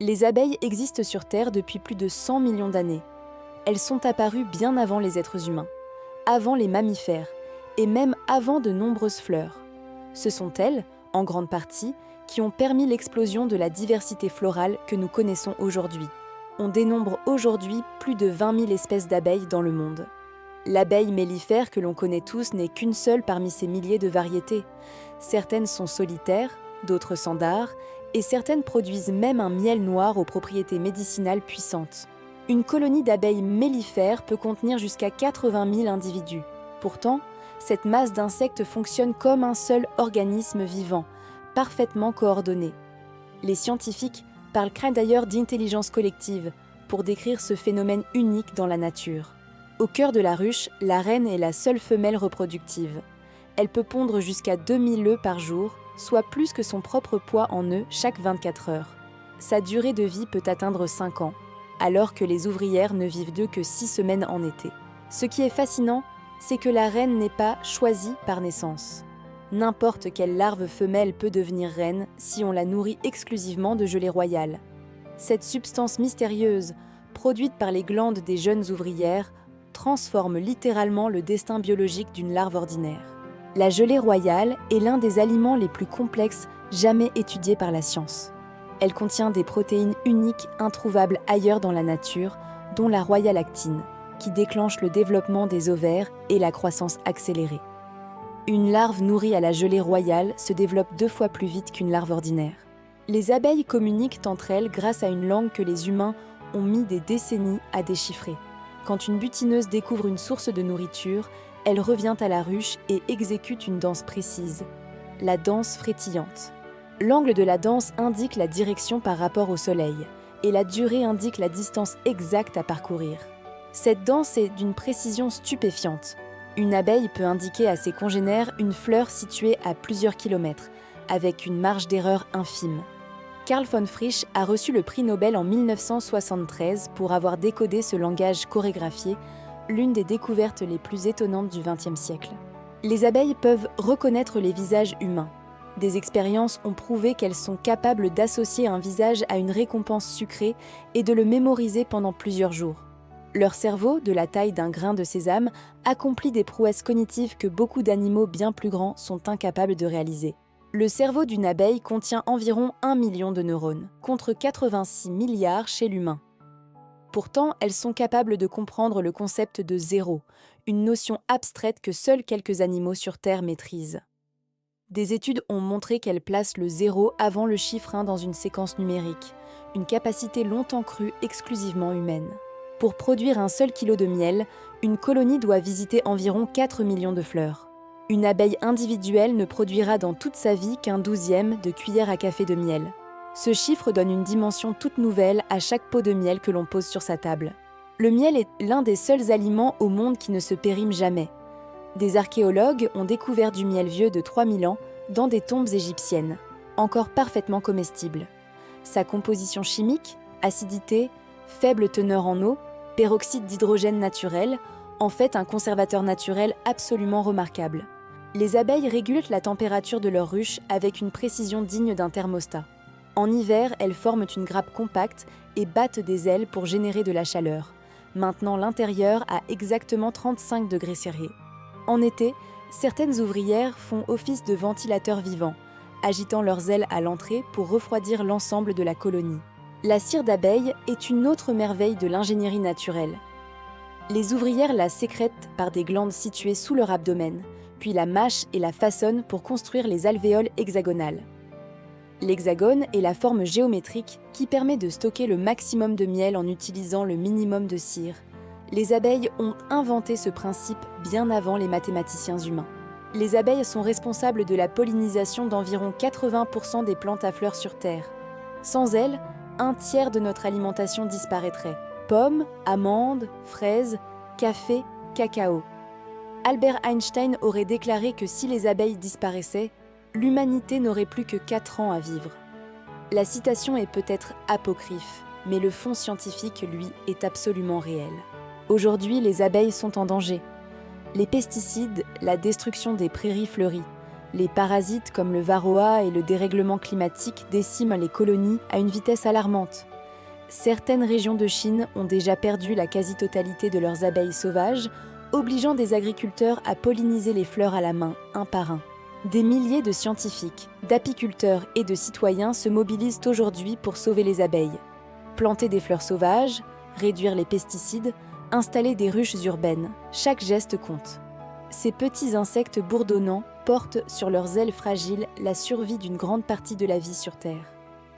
Les abeilles existent sur Terre depuis plus de 100 millions d'années. Elles sont apparues bien avant les êtres humains, avant les mammifères et même avant de nombreuses fleurs. Ce sont elles, en grande partie, qui ont permis l'explosion de la diversité florale que nous connaissons aujourd'hui. On dénombre aujourd'hui plus de 20 000 espèces d'abeilles dans le monde. L'abeille mellifère que l'on connaît tous n'est qu'une seule parmi ces milliers de variétés. Certaines sont solitaires, d'autres s'endarrent, et certaines produisent même un miel noir aux propriétés médicinales puissantes. Une colonie d'abeilles mellifères peut contenir jusqu'à 80 000 individus. Pourtant, cette masse d'insectes fonctionne comme un seul organisme vivant, parfaitement coordonné. Les scientifiques parlent d'ailleurs d'intelligence collective pour décrire ce phénomène unique dans la nature. Au cœur de la ruche, la reine est la seule femelle reproductive. Elle peut pondre jusqu'à 2000 œufs par jour, soit plus que son propre poids en œufs chaque 24 heures. Sa durée de vie peut atteindre 5 ans, alors que les ouvrières ne vivent d'eux que 6 semaines en été. Ce qui est fascinant, c'est que la reine n'est pas choisie par naissance. N'importe quelle larve femelle peut devenir reine si on la nourrit exclusivement de gelée royale. Cette substance mystérieuse, produite par les glandes des jeunes ouvrières, transforme littéralement le destin biologique d'une larve ordinaire. La gelée royale est l'un des aliments les plus complexes jamais étudiés par la science. Elle contient des protéines uniques introuvables ailleurs dans la nature, dont la royalactine, qui déclenche le développement des ovaires et la croissance accélérée. Une larve nourrie à la gelée royale se développe 2 fois plus vite qu'une larve ordinaire. Les abeilles communiquent entre elles grâce à une langue que les humains ont mis des décennies à déchiffrer. Quand une butineuse découvre une source de nourriture, elle revient à la ruche et exécute une danse précise, la danse frétillante. L'angle de la danse indique la direction par rapport au soleil, et la durée indique la distance exacte à parcourir. Cette danse est d'une précision stupéfiante. Une abeille peut indiquer à ses congénères une fleur située à plusieurs kilomètres, avec une marge d'erreur infime. Carl von Frisch a reçu le prix Nobel en 1973 pour avoir décodé ce langage chorégraphié, l'une des découvertes les plus étonnantes du XXe siècle. Les abeilles peuvent reconnaître les visages humains. Des expériences ont prouvé qu'elles sont capables d'associer un visage à une récompense sucrée et de le mémoriser pendant plusieurs jours. Leur cerveau, de la taille d'un grain de sésame, accomplit des prouesses cognitives que beaucoup d'animaux bien plus grands sont incapables de réaliser. Le cerveau d'une abeille contient environ 1 million de neurones, contre 86 milliards chez l'humain. Pourtant, elles sont capables de comprendre le concept de zéro, une notion abstraite que seuls quelques animaux sur Terre maîtrisent. Des études ont montré qu'elles placent le zéro avant le chiffre 1 dans une séquence numérique, une capacité longtemps crue exclusivement humaine. Pour produire un seul kilo de miel, une colonie doit visiter environ 4 millions de fleurs. Une abeille individuelle ne produira dans toute sa vie qu'un 12e de cuillère à café de miel. Ce chiffre donne une dimension toute nouvelle à chaque pot de miel que l'on pose sur sa table. Le miel est l'un des seuls aliments au monde qui ne se périme jamais. Des archéologues ont découvert du miel vieux de 3000 ans dans des tombes égyptiennes, encore parfaitement comestibles. Sa composition chimique, acidité, faible teneur en eau, peroxyde d'hydrogène naturel, en fait un conservateur naturel absolument remarquable. Les abeilles régulent la température de leur ruche avec une précision digne d'un thermostat. En hiver, elles forment une grappe compacte et battent des ailes pour générer de la chaleur, maintenant l'intérieur à exactement 35 degrés Celsius. En été, certaines ouvrières font office de ventilateurs vivants, agitant leurs ailes à l'entrée pour refroidir l'ensemble de la colonie. La cire d'abeille est une autre merveille de l'ingénierie naturelle. Les ouvrières la sécrètent par des glandes situées sous leur abdomen, puis la mâchent et la façonnent pour construire les alvéoles hexagonales. L'hexagone est la forme géométrique qui permet de stocker le maximum de miel en utilisant le minimum de cire. Les abeilles ont inventé ce principe bien avant les mathématiciens humains. Les abeilles sont responsables de la pollinisation d'environ 80% des plantes à fleurs sur Terre. Sans elles, un tiers de notre alimentation disparaîtrait. Pommes, amandes, fraises, café, cacao. Albert Einstein aurait déclaré que si les abeilles disparaissaient, l'humanité n'aurait plus que 4 ans à vivre. La citation est peut-être apocryphe, mais le fond scientifique, lui, est absolument réel. Aujourd'hui, les abeilles sont en danger. Les pesticides, la destruction des prairies fleuries, les parasites comme le varroa et le dérèglement climatique déciment les colonies à une vitesse alarmante. Certaines régions de Chine ont déjà perdu la quasi-totalité de leurs abeilles sauvages, obligeant des agriculteurs à polliniser les fleurs à la main, un par un. Des milliers de scientifiques, d'apiculteurs et de citoyens se mobilisent aujourd'hui pour sauver les abeilles. Planter des fleurs sauvages, réduire les pesticides, installer des ruches urbaines, chaque geste compte. Ces petits insectes bourdonnants portent sur leurs ailes fragiles la survie d'une grande partie de la vie sur Terre.